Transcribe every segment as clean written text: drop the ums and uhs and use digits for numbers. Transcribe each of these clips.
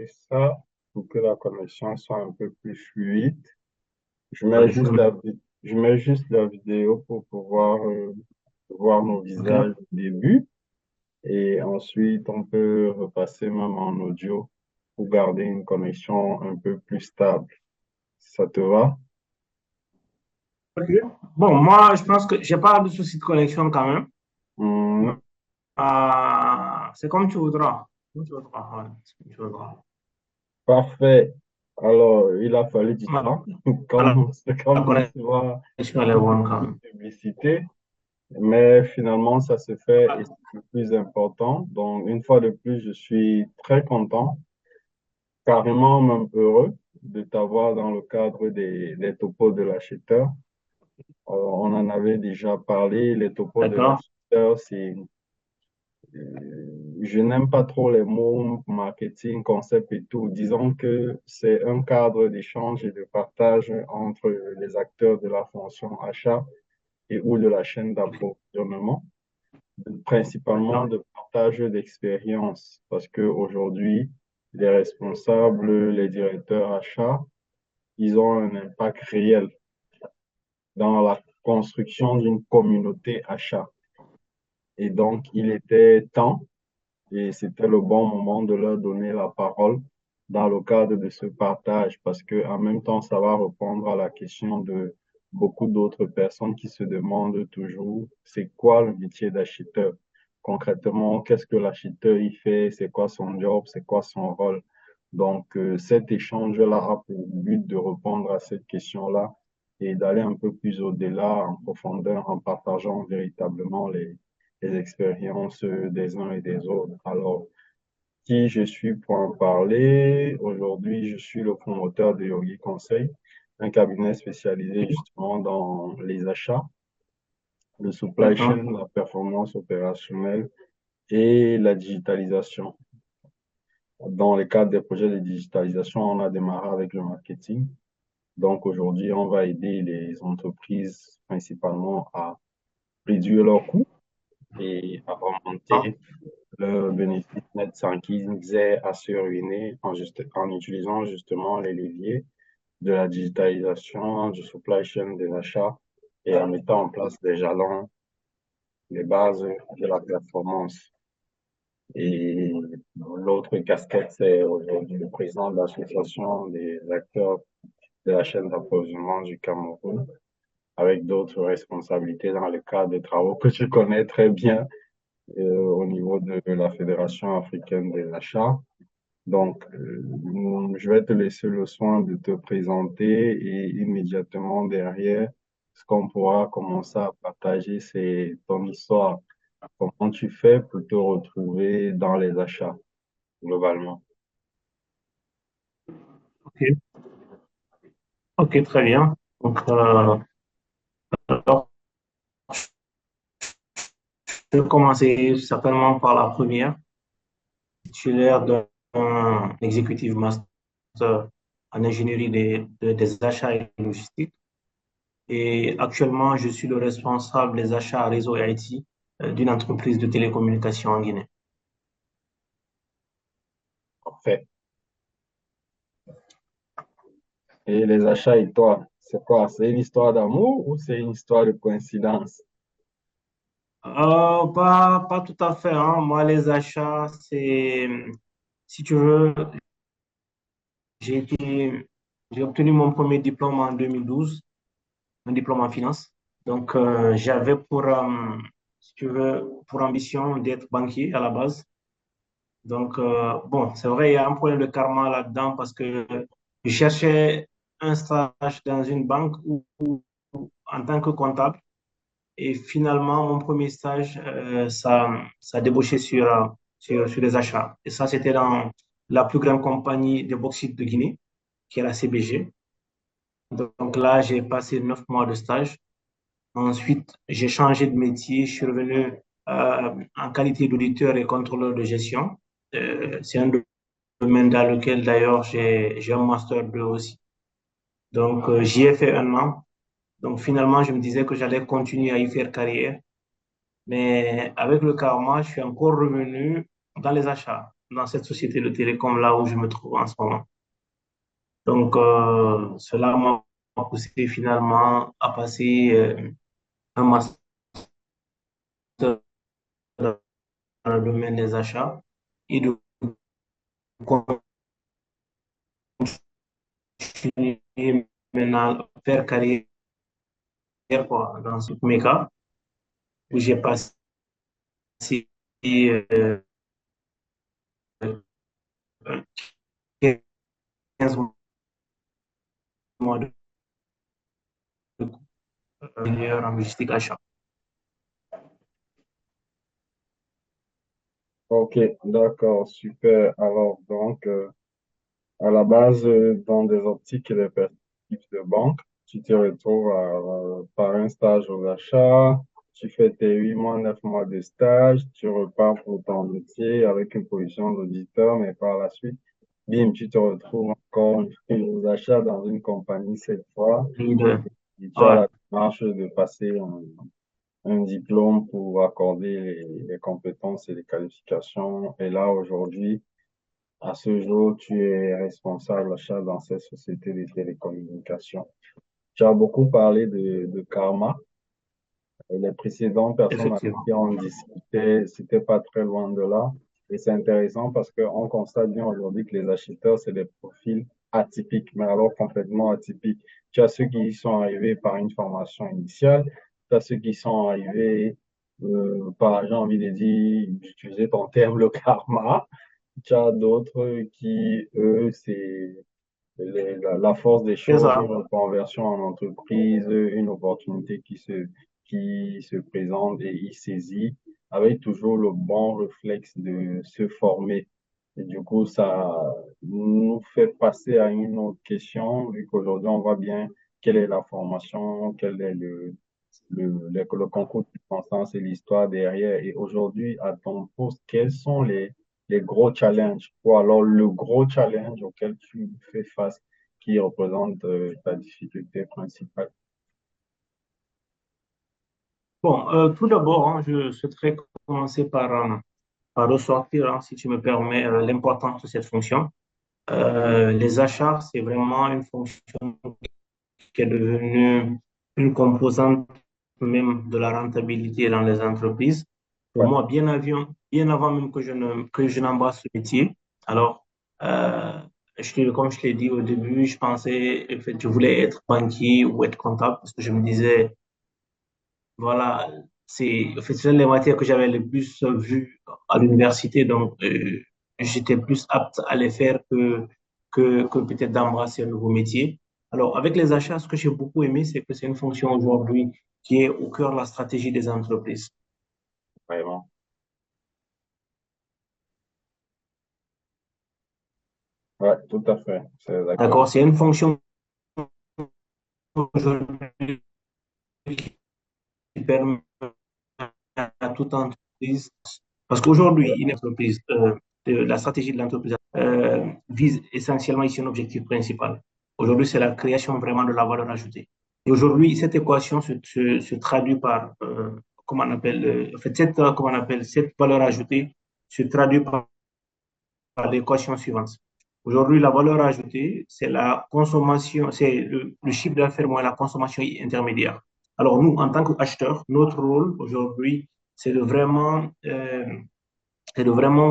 ça pour que la connexion soit un peu plus fluide. Oui. Je mets juste la vidéo pour pouvoir voir nos OK. visages au début et ensuite on peut repasser même en audio pour garder une connexion un peu plus stable. Ça te va? OK. Bon, moi, je pense que j'ai pas de souci de connexion quand même. Hmm, C'est comme tu voudras. Comme tu voudras, ouais, c'est comme tu voudras. parfait. Alors, il a fallu du Voilà, temps, comme, la comme souvent connexion, elle est bonne quand même. publicité. Mais finalement, ça se fait et c'est le plus important. Donc, une fois de plus, je suis très content, carrément même heureux de t'avoir dans le cadre des topos de l'acheteur. On en avait déjà parlé. Les topos de D'accord? l'acheteur, je n'aime pas trop les mots marketing, concept et tout. Disons que c'est un cadre d'échange et de partage entre les acteurs de la fonction achat et ou de la chaîne d'approvisionnement, principalement D'accord. de partage d'expérience, parce que aujourd'hui, les responsables, les directeurs achats, ils ont un impact réel dans la construction d'une communauté achat. Et donc, il était temps et c'était le bon moment de leur donner la parole dans le cadre de ce partage, parce que en même temps, ça va répondre à la question de beaucoup d'autres personnes qui se demandent toujours, c'est quoi le métier d'acheteur? Concrètement, qu'est-ce que l'acheteur y fait? C'est quoi son job? C'est quoi son rôle? Donc, cet échange-là a pour but de répondre à cette question-là et d'aller un peu plus au-delà, en profondeur, en partageant véritablement les expériences des uns et des autres. Alors, qui je suis pour en parler? Aujourd'hui, je suis le promoteur de Yogi Conseil, un cabinet spécialisé justement dans les achats, le supply D'accord. chain, la performance opérationnelle et la digitalisation. Dans le cadre des projets de digitalisation, on a démarré avec le marketing. Donc aujourd'hui, on va aider les entreprises principalement à réduire leurs coûts et à Ah, augmenter le bénéfice net sans qu'ils aient à se ruiner en utilisant justement les leviers de la digitalisation, du supply chain des achats et en mettant en place des jalons, les bases de la performance. Et l'autre casquette, c'est aujourd'hui le président de l'association des acteurs de la chaîne d'approvisionnement du Cameroun, avec d'autres responsabilités dans le cadre des travaux que tu connais très bien au niveau de la Fédération africaine des achats. Donc, je vais te laisser le soin de te présenter et immédiatement derrière, ce qu'on pourra commencer à partager, c'est ton histoire. Comment tu fais pour te retrouver dans les achats, globalement. OK. OK, très bien. Donc, alors, je vais commencer certainement par la première, titulaire d'un executive master en ingénierie des achats et logistique. Et actuellement, je suis le responsable des achats réseau et IT d'une entreprise de télécommunications en Guinée. Parfait. Et les achats et toi, c'est quoi? C'est une histoire d'amour ou c'est une histoire de coïncidence? Pas tout à fait, hein. Moi, les achats, c'est, si tu veux, j'ai été, j'ai obtenu mon premier diplôme en 2012, un diplôme en finance. Donc, j'avais si tu veux, pour ambition d'être banquier à la base. Donc, bon, c'est vrai, il y a un problème de karma là-dedans parce que je cherchais un stage dans une banque en tant que comptable. Et finalement, mon premier stage, ça a débouché sur les achats. Et ça, c'était dans la plus grande compagnie de bauxite de Guinée, qui est la CBG. Donc là, j'ai passé 9 mois de stage. Ensuite, j'ai changé de métier. Je suis revenu en qualité d'auditeur et contrôleur de gestion. C'est un domaine dans lequel, d'ailleurs, j'ai un master 2 aussi. Donc, j'y ai fait un an. Donc, finalement, je me disais que j'allais continuer à y faire carrière. Mais avec le karma, je suis encore revenu dans les achats. dans cette société de télécom là où je me trouve en ce moment. Donc, cela m'a poussé finalement à passer un master dans le domaine des achats et de continuer maintenant faire carrière quoi, dans ce méca où j'ai passé euh, 15 mois de ingénieur en logistique achat. Ok, d'accord, super. Alors, donc, à la base, dans des optiques et des perspectives de banque, tu te retrouves par un stage aux achats, tu fais tes 8 mois, 9 mois de stage, tu repars pour ton métier avec une position d'auditeur, mais par la suite, bim, tu te retrouves encore une fois aux achats dans une compagnie cette fois, et tu as Ouais, la démarche de passer un diplôme pour accorder les compétences et les qualifications. Et là, aujourd'hui, à ce jour, tu es responsable achat dans cette société de télécommunications. Tu as beaucoup parlé de karma. Et les précédentes personnes avec effectivement. qui on discutait, c'était pas très loin de là. Et c'est intéressant parce qu'on constate bien aujourd'hui que les acheteurs, c'est des profils atypiques, mais alors complètement atypiques. Tu as ceux qui y sont arrivés par une formation initiale, tu as ceux qui sont arrivés par, j'ai envie de dire, d'utiliser ton terme, le karma. Tu as d'autres qui, eux, c'est la force des C'est choses, ça. une reconversion en entreprise, une opportunité qui se présente et y saisit, avec toujours le bon réflexe de se former. Et du coup, ça nous fait passer à une autre question, vu qu'aujourd'hui, on voit bien quelle est la formation, quel est le concours de circonstances et l'histoire derrière. Et aujourd'hui, à ton poste, quels sont les gros challenges ou alors le gros challenge auquel tu fais face qui représente ta difficulté principale? Bon, tout d'abord, hein, je souhaiterais commencer par ressortir, hein, si tu me permets, l'importance de cette fonction. Les achats, c'est vraiment une fonction qui est devenue une composante même de la rentabilité dans les entreprises. Pour Ouais, moi, bien avant même que je n'embrasse ce métier. Alors, euh, comme je l'ai dit au début, je pensais, en fait, je voulais être banquier ou être comptable parce que je me disais, voilà, en fait, c'est les matières que j'avais le plus vues à l'université, donc j'étais plus apte à les faire que peut-être d'embrasser un nouveau métier. Alors, avec les achats, ce que j'ai beaucoup aimé, c'est que c'est une fonction aujourd'hui qui est au cœur de la stratégie des entreprises. vraiment. Ouais, tout à fait. C'est d'accord. D'accord? C'est une fonction aujourd'hui qui permet à toute entreprise, parce qu'aujourd'hui, une entreprise, la stratégie de l'entreprise vise essentiellement ici un objectif principal. Aujourd'hui, c'est la création vraiment de la valeur ajoutée. Et aujourd'hui, cette équation se traduit par, comment on appelle, en fait, comment on appelle, cette valeur ajoutée se traduit par l'équation suivante. Aujourd'hui, la valeur ajoutée, c'est la consommation, c'est le chiffre d'affaires moins la consommation intermédiaire. Alors, nous, en tant qu'acheteurs, notre rôle aujourd'hui, c'est de vraiment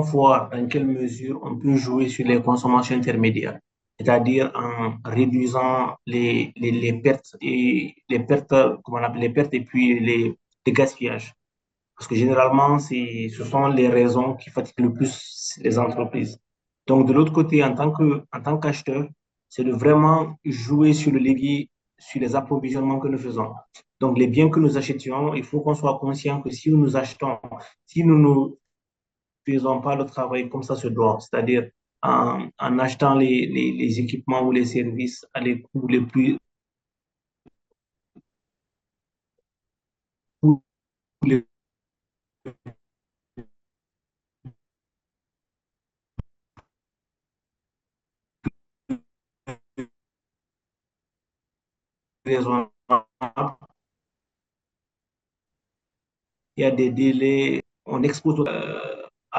voir dans quelle mesure on peut jouer sur les consommations intermédiaires, c'est-à-dire en réduisant les pertes et les pertes, comment on appelle, les pertes et puis les gaspillages. Parce que généralement, ce sont les raisons qui fatiguent le plus les entreprises. Donc, de l'autre côté, en tant qu'acheteur, c'est de vraiment jouer sur le levier, sur les approvisionnements que nous faisons. Donc, les biens que nous achetions, il faut qu'on soit conscient que si nous achetons, si nous ne faisons pas le travail comme ça se doit, c'est-à-dire en achetant les équipements ou les services à les coûts les plus les raisonnables, il y a des délais, on expose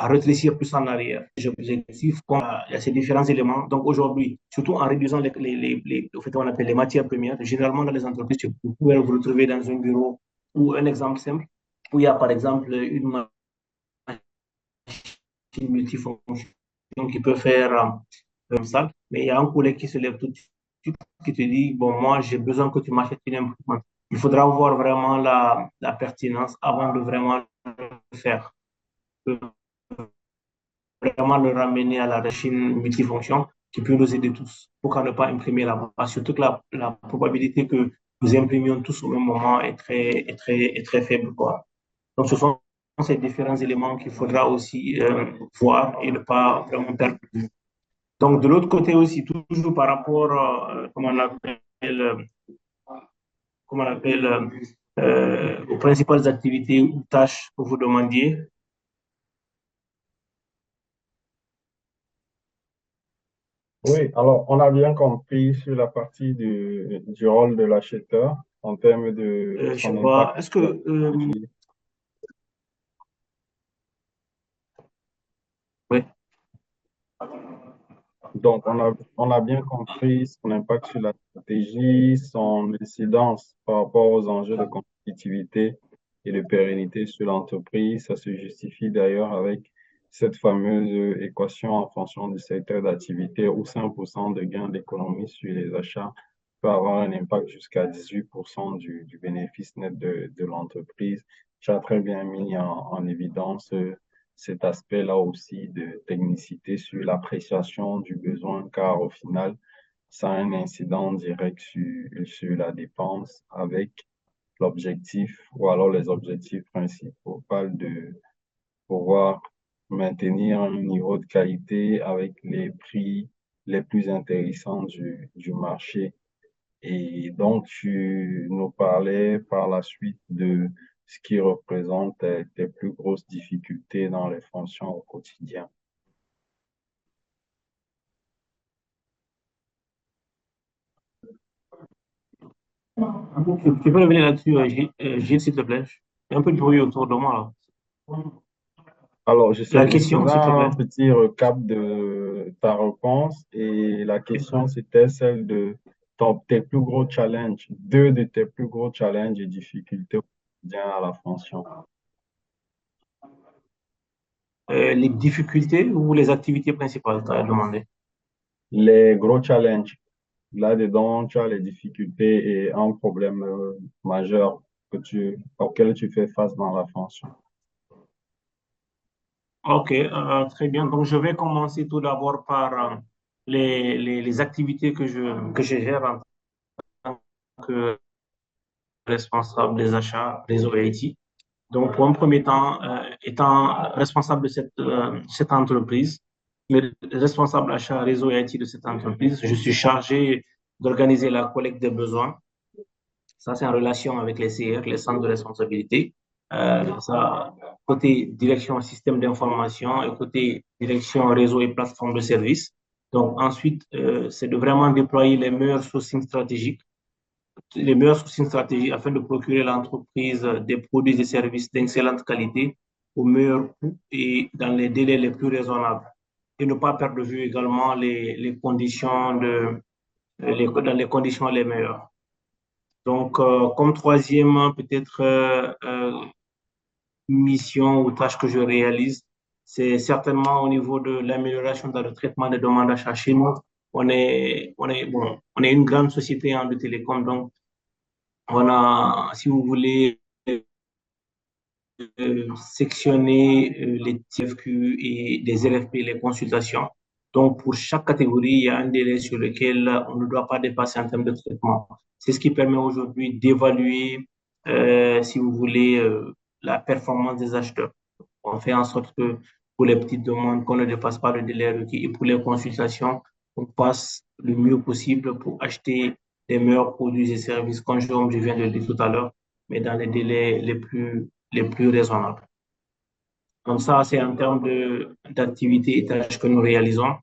à rétrécir plus en arrière. Les objectifs, il y a ces différents éléments. Donc aujourd'hui, surtout en réduisant au fait, on appelle les matières premières, généralement dans les entreprises, vous pouvez vous retrouver dans un bureau ou un exemple simple, où il y a par exemple une machine multifonction qui peut faire ça, mais il y a un collègue qui se lève tout de suite, qui te dit, bon, moi, j'ai besoin que tu m'achètes une imprimante. Il faudra voir vraiment la pertinence avant de vraiment le faire. Vraiment le ramener à la machine multifonction qui peut nous aider tous. Pourquoi ne pas imprimer là-bas? Surtout que la probabilité que nous imprimions tous au même moment est très faible, quoi. Donc, ce sont ces différents éléments qu'il faudra aussi voir et ne pas vraiment perdre. Donc, de l'autre côté aussi, toujours par rapport, comment on appelle aux principales activités ou tâches que vous demandiez. Oui, alors on a bien compris sur la partie du rôle de l'acheteur en termes de Je sais son pas, impact est-ce sur la que stratégie. oui, Donc on a bien compris son impact sur la stratégie, son incidence par rapport aux enjeux de compétitivité et de pérennité sur l'entreprise. Ça se justifie d'ailleurs avec cette fameuse équation en fonction du secteur d'activité où 5% de gains d'économie sur les achats peut avoir un impact jusqu'à 18% du bénéfice net de l'entreprise. Tu as très bien mis en évidence cet aspect-là aussi de technicité sur l'appréciation du besoin, car au final, ça a un incident direct sur la dépense avec l'objectif ou alors les objectifs principaux de pouvoir maintenir un niveau de qualité avec les prix les plus intéressants du marché. Et donc, tu nous parlais par la suite de ce qui représente tes plus grosses difficultés dans les fonctions au quotidien. tu peux revenir là-dessus, Gilles, s'il te plaît. Il y a un peu de bruit autour de moi, là. Alors, La je question, faisais s'il te un plaît. petit recap de ta réponse et la question, c'était celle de tes plus gros challenges, deux de tes plus gros challenges et difficultés au quotidien à la fonction. Les difficultés ou les activités principales, tu as demandé. Les gros challenges, là-dedans, tu as les difficultés et un problème majeur auquel tu fais face dans la fonction. Ok, très bien. Donc, je vais commencer tout d'abord par les activités que je gère en tant que responsable des achats réseau IT. Donc, pour un premier temps, étant responsable de cette entreprise, le responsable achat réseau et IT de cette entreprise, je suis chargé d'organiser la collecte des besoins. Ça, c'est en relation avec les CR, les centres de responsabilité. Ça, côté direction système d'information et côté direction réseau et plateforme de services. Donc, ensuite, c'est de vraiment déployer les meilleures sourcing stratégies afin de procurer à l'entreprise des produits et services d'excellente qualité au meilleur coût et dans les délais les plus raisonnables. Et ne pas perdre de vue également les conditions dans les conditions les meilleures. Donc, comme troisième, peut-être mission ou tâche que je réalise, c'est certainement au niveau de l'amélioration dans le traitement des demandes d'achat chez nous. On est une grande société de télécom, donc on a, si vous voulez, sectionner les TFQ et les RFP, les consultations. Donc, pour chaque catégorie, il y a un délai sur lequel on ne doit pas dépasser en termes de traitement. C'est ce qui permet aujourd'hui d'évaluer, si vous voulez, la performance des acheteurs. On fait en sorte que pour les petites demandes, qu'on ne dépasse pas le délai requis et pour les consultations, on passe le mieux possible pour acheter les meilleurs produits et services, comme je viens de le dire tout à l'heure, mais dans les délais les plus raisonnables. Donc ça, c'est en termes d'activités et tâches que nous réalisons.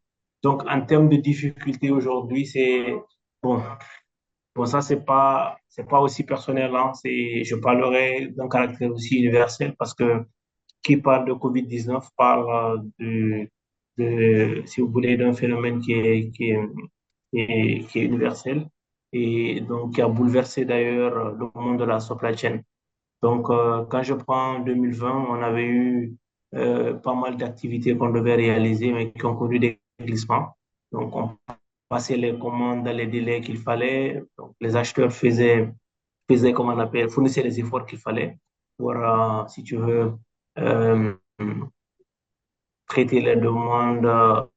Donc, en termes de difficultés aujourd'hui, bon, bon, ça, c'est pas aussi personnel, hein. Je parlerai d'un caractère aussi universel parce que qui parle de Covid-19 parle si vous voulez, d'un phénomène qui est universel et donc qui a bouleversé d'ailleurs le monde de la supply chain. Donc, quand je prends 2020, on avait eu pas mal d'activités qu'on devait réaliser, mais qui ont connu des glissements. Donc, on passait les commandes dans les délais qu'il fallait. Donc, les acheteurs faisaient comment on appelle, fournissaient les efforts qu'il fallait pour, si tu veux, euh, traiter les demandes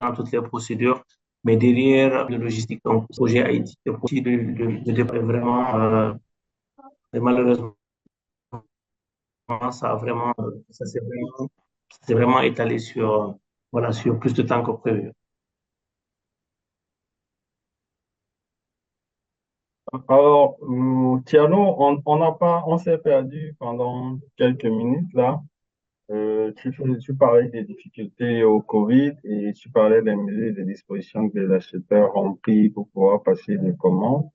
dans toutes les procédures. Mais derrière le logistique, donc, le projet Haïti, le projet de départ est vraiment, et malheureusement, ça a vraiment, ça s'est vraiment étalé sur, voilà, sur plus de temps que prévu. Alors, Thierno, on s'est perdu pendant quelques minutes là. Tu parlais des difficultés au Covid et tu parlais des mesures et des dispositions que les acheteurs ont pris pour pouvoir passer des commandes.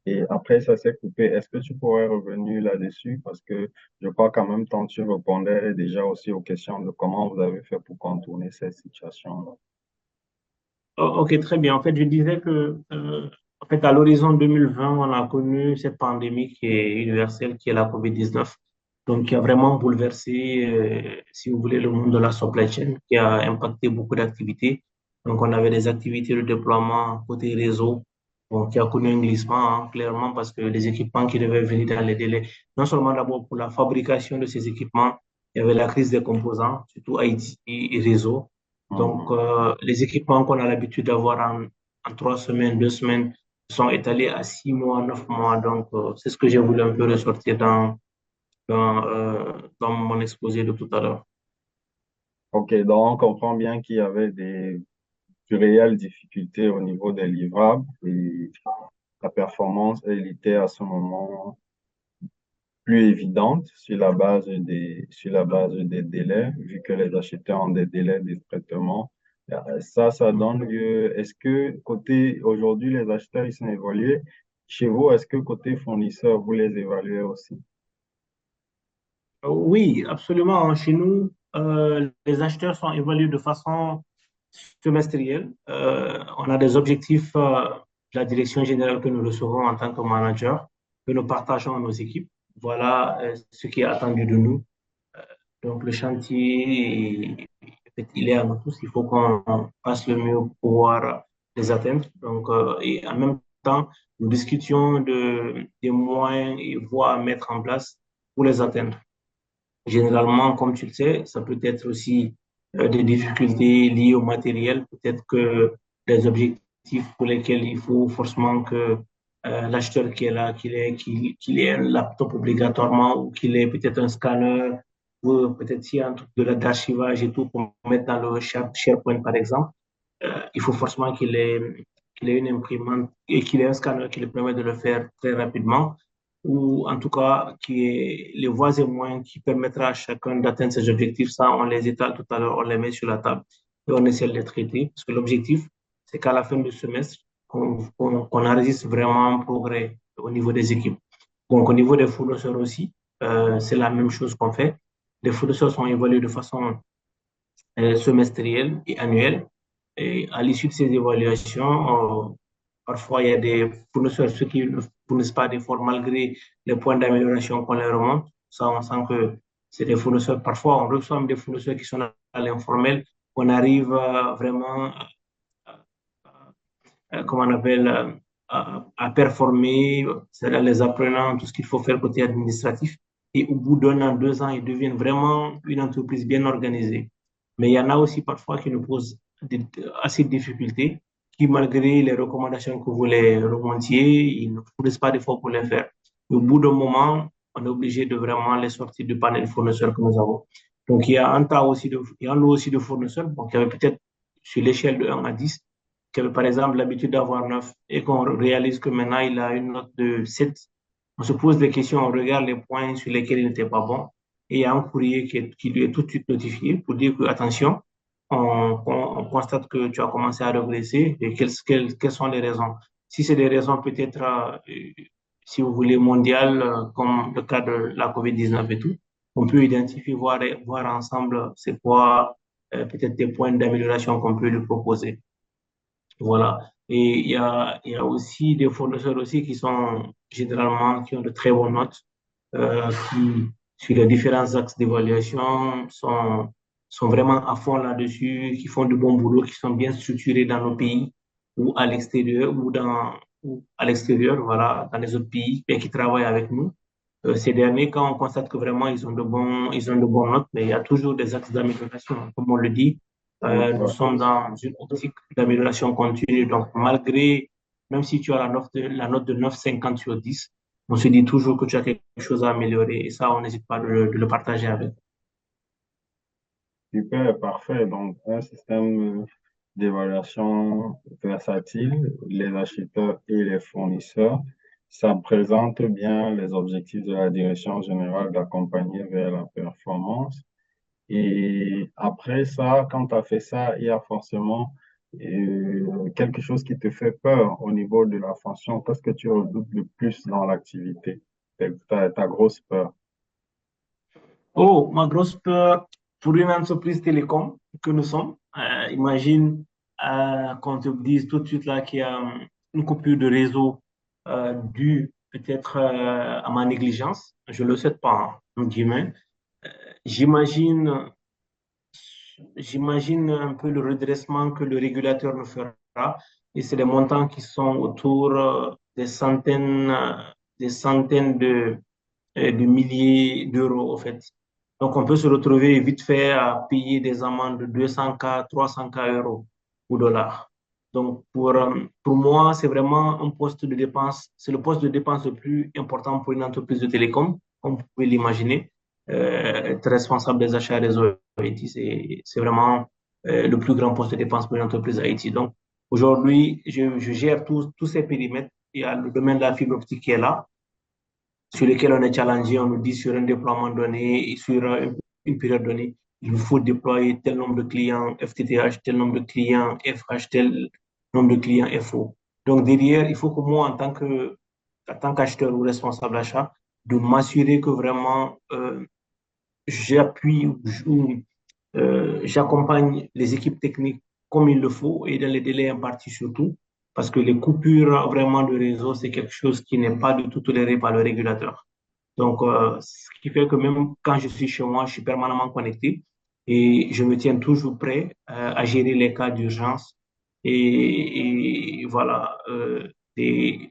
Et après, ça s'est coupé. Est-ce que tu pourrais revenir là-dessus? Parce que je crois qu'en même temps, tu répondais déjà aussi aux questions de comment vous avez fait pour contourner cette situation-là. Ok, très bien. En fait, je disais que, en fait, à l'horizon 2020, on a connu cette pandémie qui est universelle, qui est la COVID-19, donc qui a vraiment bouleversé, si vous voulez, le monde de la supply chain, qui a impacté beaucoup d'activités. Donc, on avait des activités de déploiement côté réseau, bon, qui a connu un glissement, hein, clairement, parce que les équipements qui devaient venir dans les délais, non seulement d'abord pour la fabrication de ces équipements, il y avait la crise des composants, surtout IT et réseau. Donc, Mhm. les équipements qu'on a l'habitude d'avoir en 3 semaines, 2 semaines, sont étalés à 6 mois, 9 mois. Donc, c'est ce que j'ai voulu un peu ressortir dans mon exposé de tout à l'heure. OK, donc on comprend bien qu'il y avait de réelles difficultés au niveau des livrables et la performance, elle était à ce moment plus évidente sur la base des délais, vu que les acheteurs ont des délais de traitement. Ça donne lieu. Est-ce que côté, aujourd'hui, les acheteurs, ils sont évalués. Chez vous, est-ce que côté fournisseur, vous les évaluez aussi? Oui, absolument. Chez nous, les acheteurs sont évalués de façon semestrielle. On a des objectifs de la direction générale que nous recevons en tant que manager, que nous partageons à nos équipes. Voilà ce qui est attendu de nous. Donc, le chantier, il est à nous tous. Il faut qu'on fasse le mieux pour pouvoir les atteindre. Donc, et en même temps, nous discutions des moyens et voies à mettre en place pour les atteindre. Généralement, comme tu le sais, ça peut être aussi des difficultés liées au matériel. Peut-être que les objectifs pour lesquels il faut forcément que l'acheteur qui est là, qu'il ait un laptop obligatoirement ou qu'il ait peut-être un scanner ou peut-être s'il y a un truc d'archivage et tout pour mettre dans le SharePoint, par exemple, il faut forcément qu'il ait une imprimante et qu'il ait un scanner qui lui permet de le faire très rapidement ou en tout cas qui est les voies et moyens qui permettra à chacun d'atteindre ses objectifs. Ça, on les étale tout à l'heure, on les met sur la table et on essaie de les traiter. Parce que l'objectif, c'est qu'à la fin du semestre, qu'on enregistre vraiment un progrès au niveau des équipes. Donc, au niveau des fournisseurs aussi, c'est la même chose qu'on fait. Les fournisseurs sont évalués de façon semestrielle et annuelle. Et à l'issue de ces évaluations, parfois il y a des fournisseurs, ceux qui ne fournissent pas d'efforts malgré les points d'amélioration qu'on leur remonte. Ça, on sent que c'est des fournisseurs. Parfois, on reçoit même des fournisseurs qui sont à l'informel. On arrive vraiment comment on appelle, à performer, c'est-à-dire les apprenants, tout ce qu'il faut faire côté administratif. Et au bout d'1 an, 2 ans, ils deviennent vraiment une entreprise bien organisée. Mais il y en a aussi parfois qui nous posent assez de difficultés, qui malgré les recommandations que vous les remontiez, ils ne fournissent pas d'efforts pour les faire. Et au bout d'un moment, on est obligé de vraiment les sortir du panel fournisseur que nous avons. Donc, il y a un tas aussi il y a un lot aussi de fournisseurs, donc il y avait peut-être sur l'échelle de 1 à 10 qui avait par exemple l'habitude d'avoir 9 et qu'on réalise que maintenant il a une note de 7, on se pose des questions, on regarde les points sur lesquels il n'était pas bon et il y a un courrier qui lui est tout de suite notifié pour dire que, attention, on constate que tu as commencé à regresser et quelles sont les raisons. Si c'est des raisons peut-être, si vous voulez, mondiales, comme le cas de la COVID-19 et tout, on peut identifier, voir ensemble c'est quoi peut-être des points d'amélioration qu'on peut lui proposer. Voilà. Et il y a aussi des fournisseurs aussi qui sont généralement, qui ont de très bonnes notes, qui, sur les différents axes d'évaluation, sont vraiment à fond là-dessus, qui font du bon boulot, qui sont bien structurés dans nos pays ou à l'extérieur, ou à l'extérieur, voilà, dans les autres pays, et qui travaillent avec nous. Ces derniers, quand on constate que vraiment ils ont de bonnes notes, mais il y a toujours des axes d'amélioration. Comme on le dit, nous Ouais. sommes dans une optique d'amélioration continue. Donc, même si tu as la note de 9,50 sur 10, on se dit toujours que tu as quelque chose à améliorer. Et ça, on n'hésite pas de le partager avec. Super, parfait. Donc, un système d'évaluation versatile, les acheteurs et les fournisseurs, ça présente bien les objectifs de la direction générale d'accompagner vers la performance. Et après ça, quand tu as fait ça, il y a forcément quelque chose qui te fait peur au niveau de la fonction. Qu'est-ce que tu redoutes le plus dans l'activité? Ta grosse peur. Oh, ma grosse peur pour une entreprise télécom que nous sommes, imagine qu'on te dise tout de suite là qu'il y a une coupure de réseau due peut-être à ma négligence. Je ne le souhaite pas, hein, entre guillemets. J'imagine, j'imagine un peu le redressement que le régulateur nous fera. Et c'est des montants qui sont autour des centaines de milliers d'euros, en fait. Donc, on peut se retrouver vite fait à payer des amendes de 200K, 300K euros ou dollars. Donc, pour moi, c'est vraiment un poste de dépense, c'est le poste de dépense le plus important pour une entreprise de télécom, comme vous pouvez l'imaginer. Être responsable des achats réseau IT, c'est vraiment le plus grand poste de dépense pour une entreprise IT. Donc, aujourd'hui, je gère tous ces périmètres. Il y a le domaine de la fibre optique qui est là, sur lesquels on est challengé, on nous dit sur un déploiement donné et sur une période donnée, il vous faut déployer tel nombre de clients FTTH, tel nombre de clients FH, tel nombre de clients FO. Donc derrière, il faut que moi, en tant qu'acheteur ou responsable achat, de m'assurer que vraiment j'appuie ou j'accompagne les équipes techniques comme il le faut et dans les délais impartis surtout, parce que les coupures vraiment de réseau, c'est quelque chose qui n'est pas du tout toléré par le régulateur. Donc, ce qui fait que même quand je suis chez moi, je suis permanemment connecté et je me tiens toujours prêt à gérer les cas d'urgence et voilà,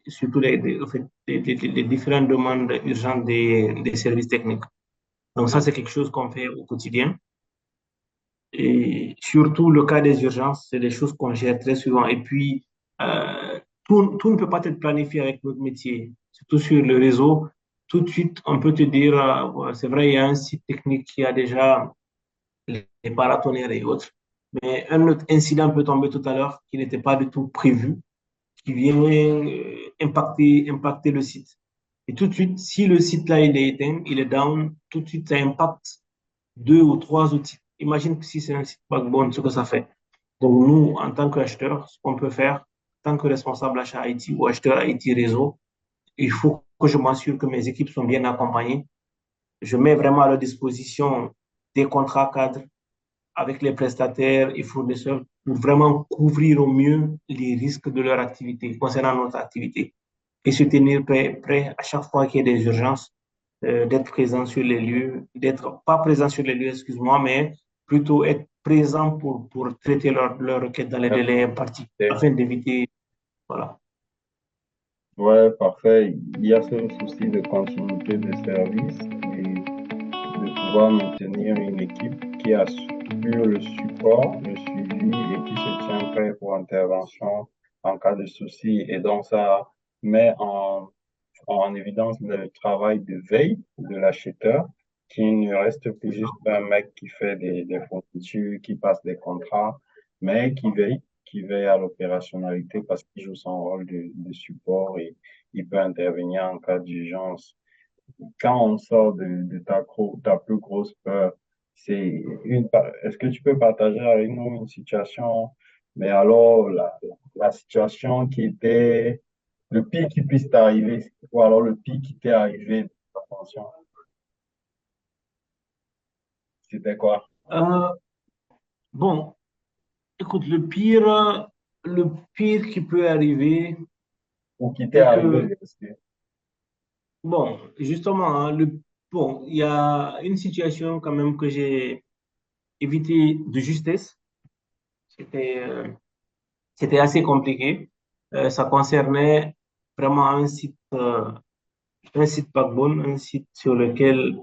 surtout en fait, les différentes demandes urgentes des services techniques. Donc, ça, c'est quelque chose qu'on fait au quotidien. Et surtout, le cas des urgences, c'est des choses qu'on gère très souvent. Et puis, tout ne peut pas être planifié avec notre métier. Surtout sur le réseau, tout de suite, on peut te dire, ouais, c'est vrai, il y a un site technique qui a déjà les paratonnerres et autres. Mais un autre incident peut tomber tout à l'heure qui n'était pas du tout prévu, qui vient impacter le site. Et tout de suite, si le site là, il est éteint, il est down, tout de suite, ça impacte deux ou trois outils. Imagine que si c'est un site backbone, ce que ça fait. Donc, nous, en tant qu'acheteur, ce qu'on peut faire, en tant que responsable achat IT ou acheteur IT réseau, il faut que je m'assure que mes équipes sont bien accompagnées. Je mets vraiment à leur disposition des contrats cadres avec les prestataires et fournisseurs pour vraiment couvrir au mieux les risques de leur activité, concernant notre activité. Et se tenir prêt à chaque fois qu'il y a des urgences, d'être présent sur les lieux, d'être pas présent sur les lieux, excuse-moi, mais plutôt être présent pour traiter leur requête dans les délais impartis, afin d'éviter, voilà. Ouais, parfait. Il y a ce souci de continuité de service et de pouvoir maintenir une équipe qui assure le support, le suivi et qui se tient prêt pour intervention en cas de souci. Et donc, ça met en évidence le travail de veille de l'acheteur qui ne reste plus juste un mec qui fait des fournitures, qui passe des contrats, mais qui veille qui veille à l'opérationnalité parce qu'il joue son rôle de support et il peut intervenir en cas d'urgence. Quand on sort de ta plus grosse peur, est-ce que tu peux partager avec nous une situation, mais alors la situation qui était le pire qui puisse t'arriver, ou alors le pire qui t'est arrivé, attention, c'était quoi? Euh, bon, écoute, le pire qui peut arriver Ou qui t'est est arrivé, que, bien sûr. bon, justement, hein, bon, il y a une situation quand même que j'ai évité de justesse. C'était, euh, C'était assez compliqué. Ça concernait vraiment un site backbone, un site euh,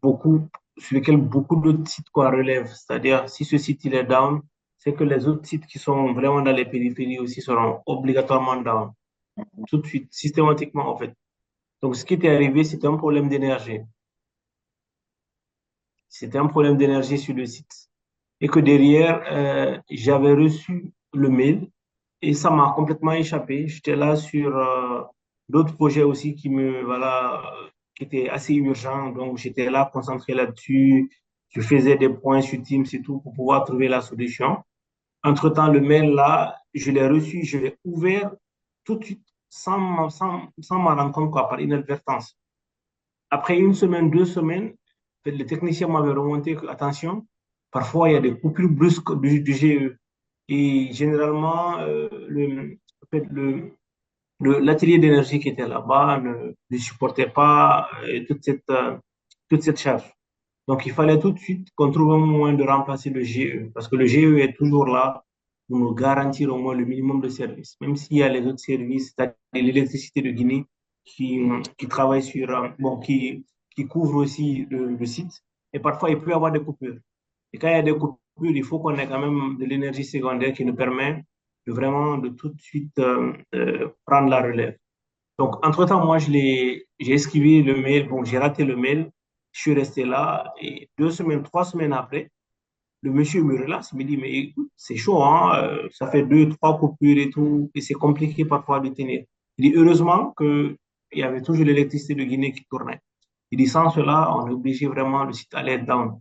beaucoup, sur lequel beaucoup d'autres sites quoi, relèvent. C'est-à-dire, si ce site il est down, c'est que les autres sites qui sont vraiment dans les périphéries aussi seront obligatoirement down, tout de suite, systématiquement en fait. Donc, ce qui était arrivé, c'était un problème d'énergie. C'était un problème d'énergie sur le site. Et que derrière, j'avais reçu le mail et ça m'a complètement échappé. J'étais là sur d'autres projets aussi qui étaient assez urgents. Donc, j'étais là concentré là-dessus. Je faisais des points sur Teams et tout pour pouvoir trouver la solution. Entre-temps, le mail là, je l'ai reçu, je l'ai ouvert tout de suite sans m'en rendre compte quoi, par inadvertance. Après une semaine, 2 semaines, le technicien m'avait remonté que, attention, parfois il y a des coupures brusques du GE. Et généralement, en fait, l'atelier d'énergie qui était là-bas ne supportait pas toute cette charge. Donc, il fallait tout de suite qu'on trouve un moyen de remplacer le GE, parce que le GE est toujours là pour nous garantir au moins le minimum de services, même s'il y a les autres services, c'est-à-dire l'électricité de Guinée qui travaille qui couvre aussi le site. Et parfois, il peut y avoir des coupures. Et quand il y a des coupures, il faut qu'on ait quand même de l'énergie secondaire qui nous permet de tout de suite prendre la relève. Donc, entre-temps, moi, j'ai esquivé le mail. Bon, j'ai raté le mail. Je suis resté là. Et 2 semaines, 3 semaines après, le monsieur me relance. Il me dit, mais écoute, c'est chaud, hein? Ça fait 2, 3 coupures et tout. Et c'est compliqué parfois de tenir. Il dit, heureusement qu'il y avait toujours l'électricité de Guinée qui tournait. Il dit, sans cela, on est obligé vraiment, le site allait être down.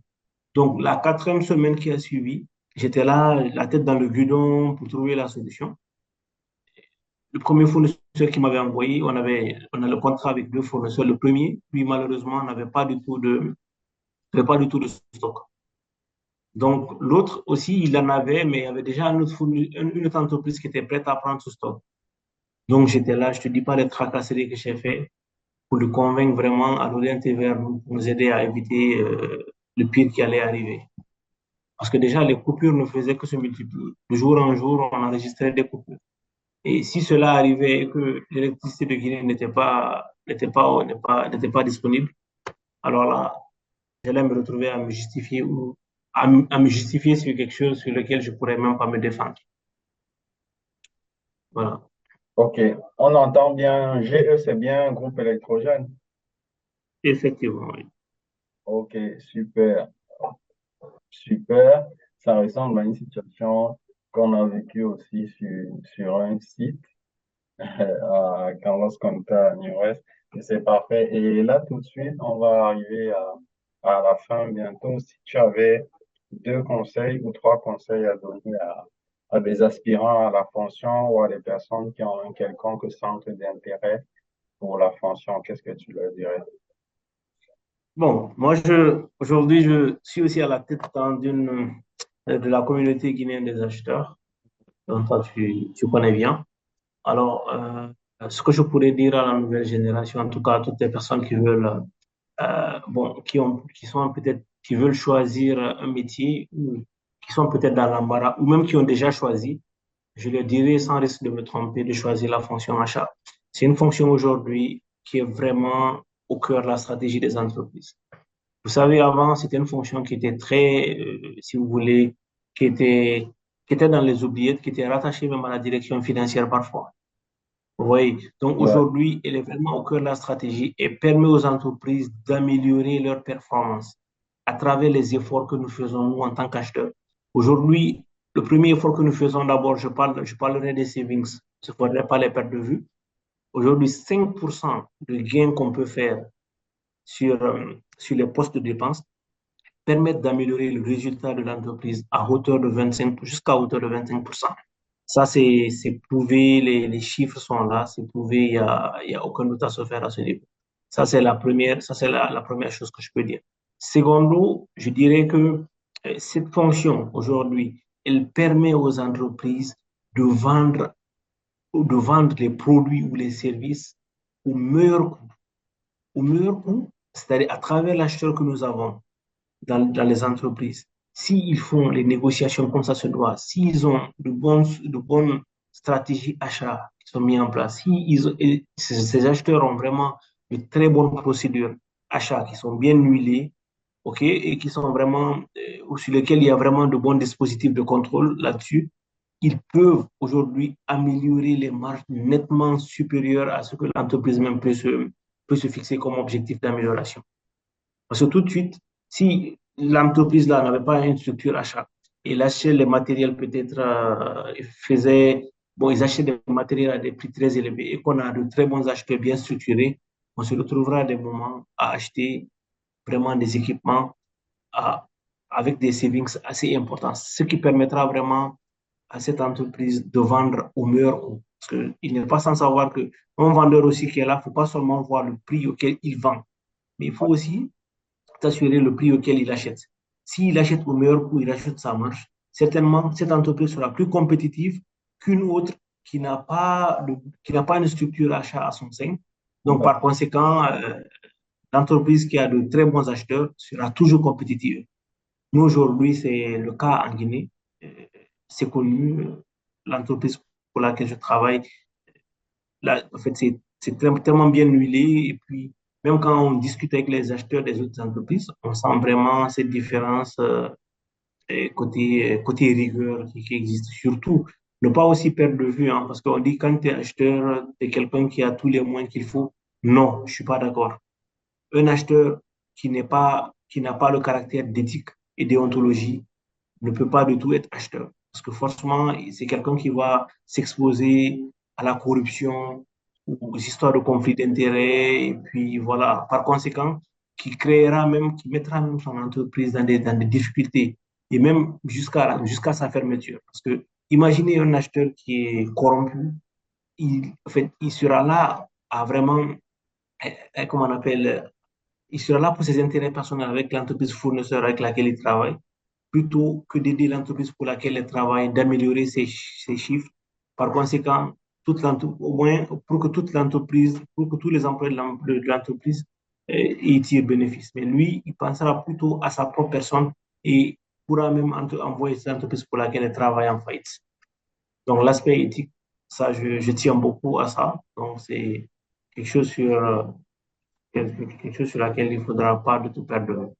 Donc, la quatrième semaine qui a suivi, j'étais là, la tête dans le guidon pour trouver la solution. Le premier fournisseur qui m'avait envoyé, on a le contrat avec deux fournisseurs. Le premier, lui, malheureusement, n'avait pas du tout de stock. Donc, l'autre aussi, il en avait, mais il y avait déjà une autre entreprise qui était prête à prendre ce stock. Donc, j'étais là, je te dis pas les tracasseries que j'ai fait pour le convaincre vraiment à l'orienter vers nous, pour nous aider à éviter le pire qui allait arriver. Parce que déjà, les coupures ne faisaient que se multiplier. De jour en jour, on enregistrait des coupures. Et si cela arrivait et que l'électricité de Guinée n'était pas disponible, alors là, j'allais me retrouver à me justifier ou à me justifier sur quelque chose sur lequel je pourrais même pas me défendre. Voilà. Ok, on entend bien, GE, c'est bien un groupe électrogène. Effectivement, oui. Ok, super, super. Ça ressemble à une situation qu'on a vécue aussi sur un site quand lorsqu'on était à New-West. Et c'est parfait. Et là, tout de suite, on va arriver à la fin bientôt. Si tu avais 2 conseils ou 3 conseils à donner à des aspirants à la fonction ou à des personnes qui ont un quelconque centre d'intérêt pour la fonction, qu'est-ce que tu leur dirais? Bon, aujourd'hui, je suis aussi à la tête de la communauté guinéenne des acheteurs, dont toi, tu connais bien. Alors, ce que je pourrais dire à la nouvelle génération, en tout cas à toutes les personnes qui veulent qui sont peut-être, qui veulent choisir un métier ou qui sont peut-être dans l'embarras ou même qui ont déjà choisi, je leur dirais sans risque de me tromper de choisir la fonction achat. C'est une fonction aujourd'hui qui est vraiment au cœur de la stratégie des entreprises. Vous savez, avant, c'était une fonction qui était très, si vous voulez, qui était, qui était dans les oubliettes, qui était rattachée même à la direction financière parfois. Vous voyez, donc Ouais, aujourd'hui, elle est vraiment au cœur de la stratégie et permet aux entreprises d'améliorer leur performance à travers les efforts que nous faisons nous en tant qu'acheteurs. Aujourd'hui, le premier effort que nous faisons d'abord, je parlerai des savings. Il ne faudrait pas les perdre de vue. Aujourd'hui, 5% de gains qu'on peut faire sur les postes de dépenses permettent d'améliorer le résultat de l'entreprise à hauteur de 25, jusqu'à hauteur de 25%. Ça, c'est prouvé, les chiffres sont là, c'est prouvé, il y a aucun doute à se faire à ce niveau. Ça, c'est la première chose que je peux dire. Secondo, je dirais que cette fonction, aujourd'hui, elle permet aux entreprises de vendre, de vendre les produits ou les services au meilleur coût. Au meilleur coût, c'est-à-dire à travers l'acheteur que nous avons dans les entreprises. S'ils font les négociations comme ça se doit, s'ils ont de bonnes stratégies achats qui sont mises en place, si ces acheteurs ont vraiment de très bonnes procédures achats qui sont bien huilées, ok, et qui sont vraiment, ou sur lesquels il y a vraiment de bons dispositifs de contrôle là-dessus, ils peuvent aujourd'hui améliorer les marges nettement supérieures à ce que l'entreprise même peut se fixer comme objectif d'amélioration. Parce que tout de suite, si l'entreprise là n'avait pas une structure achat et achetait les matériels peut-être bon, ils achètent des matériels à des prix très élevés et qu'on a de très bons acheteurs bien structurés, on se retrouvera à des moments à acheter vraiment des équipements à, avec des savings assez importants, ce qui permettra vraiment à cette entreprise de vendre au meilleur coût. Parce qu'il n'est pas sans savoir que un vendeur aussi qui est là, il ne faut pas seulement voir le prix auquel il vend, mais il faut aussi s'assurer le prix auquel il achète. S'il achète au meilleur coût, il achète sa marge. Certainement, cette entreprise sera plus compétitive qu'une autre qui n'a pas une structure achat à son sein. Donc, par conséquent, l'entreprise qui a de très bons acheteurs sera toujours compétitive. Nous, aujourd'hui, c'est le cas en Guinée. C'est connu. L'entreprise pour laquelle je travaille, là, en fait, c'est tellement bien huilé. Et puis, même quand on discute avec les acheteurs des autres entreprises, on sent vraiment cette différence côté rigueur qui existe. Surtout, ne pas aussi perdre de vue, hein, parce qu'on dit quand tu es acheteur, tu es quelqu'un qui a tous les moyens qu'il faut. Non, je suis pas d'accord. Un acheteur qui n'a pas le caractère d'éthique et déontologie ne peut pas du tout être acheteur. Parce que forcément, c'est quelqu'un qui va s'exposer à la corruption, aux histoires de conflits d'intérêts, et puis voilà, par conséquent, qui mettra même son entreprise dans des difficultés, et même jusqu'à sa fermeture. Parce que imaginez un acheteur qui est corrompu, en fait, il sera là à vraiment, comment on appelle, il sera là pour ses intérêts personnels avec l'entreprise fournisseur avec laquelle il travaille plutôt que d'aider l'entreprise pour laquelle elle travaille, d'améliorer ses chiffres. Par conséquent, au moins pour que toute l'entreprise, pour que tous les employés de l'entreprise y tirent bénéfice. Mais lui, il pensera plutôt à sa propre personne et pourra même envoyer l'entreprise pour laquelle elle travaille en faillite. Donc, l'aspect éthique, ça, je tiens beaucoup à ça. Donc, c'est quelque chose quelque chose sur laquelle il ne faudra pas de tout perdre.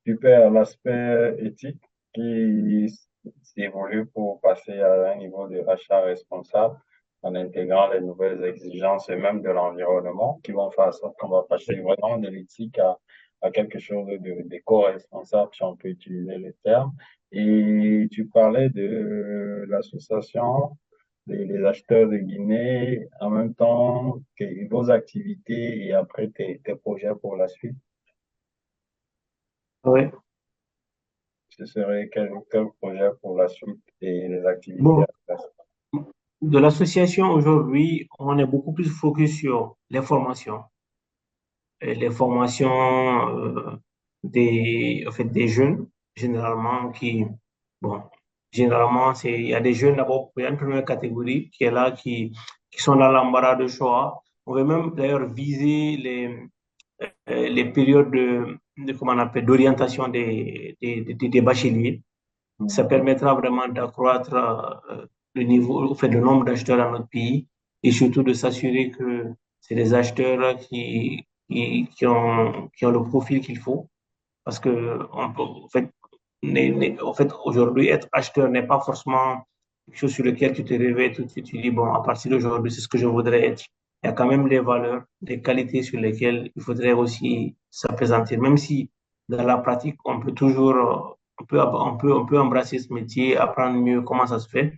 Super, l'aspect éthique qui s'évolue pour passer à un niveau de rachat responsable en intégrant les nouvelles exigences et même de l'environnement qui vont faire en sorte qu'on va passer vraiment de l'éthique à quelque chose d'éco-responsable, si on peut utiliser le terme. Et tu parlais de l'association des acheteurs de Guinée, en même temps que vos activités et après tes projets pour la suite. Oui. Ce serait quel projet pour la suite et les activités Bon, à faire? de l'association aujourd'hui, on est beaucoup plus focus sur les formations. Et les formations en fait, des jeunes, généralement, bon, généralement, il y a des jeunes d'abord, il y a une première catégorie qui est là, qui sont dans l'embarras de choix. On veut même d'ailleurs viser les périodes comment on appelle, d'orientation des bacheliers. Ça permettra vraiment d'accroître le niveau, en fait, le nombre d'acheteurs dans notre pays et surtout de s'assurer que c'est des acheteurs qui ont le profil qu'il faut. Parce que, en fait, aujourd'hui, être acheteur n'est pas forcément quelque chose sur lequel tu te réveilles tout de suite. Tu dis, bon, à partir d'aujourd'hui, c'est ce que je voudrais être. Il y a quand même des valeurs, des qualités sur lesquelles il faudrait aussi s'appesantir. Même si, dans la pratique, on peut embrasser ce métier, apprendre mieux comment ça se fait.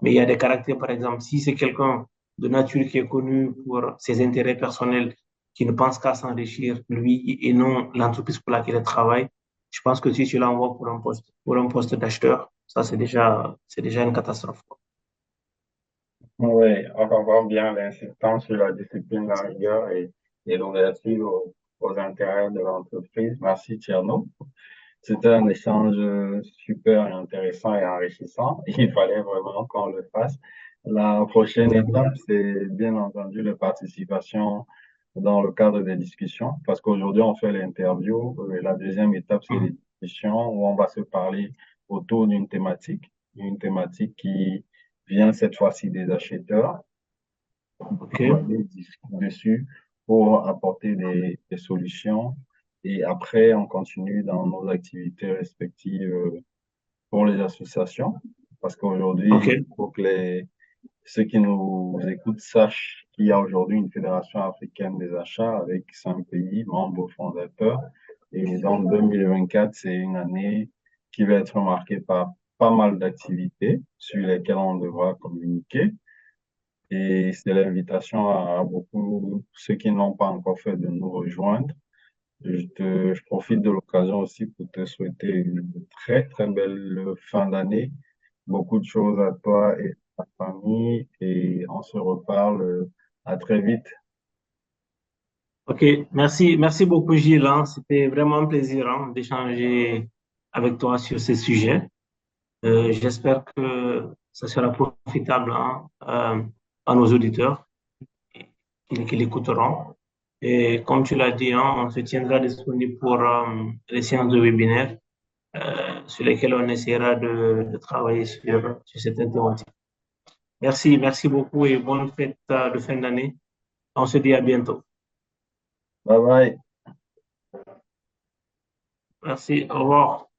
Mais il y a des caractères, par exemple, si c'est quelqu'un de nature qui est connu pour ses intérêts personnels, qui ne pense qu'à s'enrichir, lui, et non l'entreprise pour laquelle il travaille, je pense que si tu l'envoies pour un poste d'acheteur, ça, c'est déjà une catastrophe. Oui, on voit bien l'insistance sur la discipline, la rigueur et l'ouverture aux intérêts de l'entreprise. Merci, Thierno. C'était un échange super intéressant et enrichissant. Il fallait vraiment qu'on le fasse. La prochaine étape, c'est bien entendu la participation dans le cadre des discussions, parce qu'aujourd'hui, on fait l'interview. La deuxième étape, c'est les discussions où on va se parler autour une thématique qui vient cette fois-ci des acheteurs. OK? On va discuter dessus pour apporter des solutions. Et après, on continue dans nos activités respectives pour les associations. Parce qu'aujourd'hui, OK. il faut que ceux qui nous écoutent sachent qu'il y a aujourd'hui une fédération africaine des achats avec 5 pays membres fondateurs. Et dans 2024, c'est une année qui va être marquée par pas mal d'activités sur lesquelles on devra communiquer. Et c'est l'invitation à beaucoup, ceux qui n'ont pas encore fait, de nous rejoindre. Je profite de l'occasion aussi pour te souhaiter une très, très belle fin d'année. Beaucoup de choses à toi et à ta famille. Et on se reparle à très vite. OK. Merci beaucoup, Gilles, hein. C'était vraiment un plaisir, hein, d'échanger avec toi sur ces sujets. J'espère que ça sera profitable, hein, à nos auditeurs qui l'écouteront. Et comme tu l'as dit, hein, on se tiendra disponible pour les séances de webinaire sur lesquelles on essaiera de travailler sur cette thématique. Merci beaucoup et bonne fête de fin d'année. On se dit à bientôt. Bye bye. Merci, au revoir.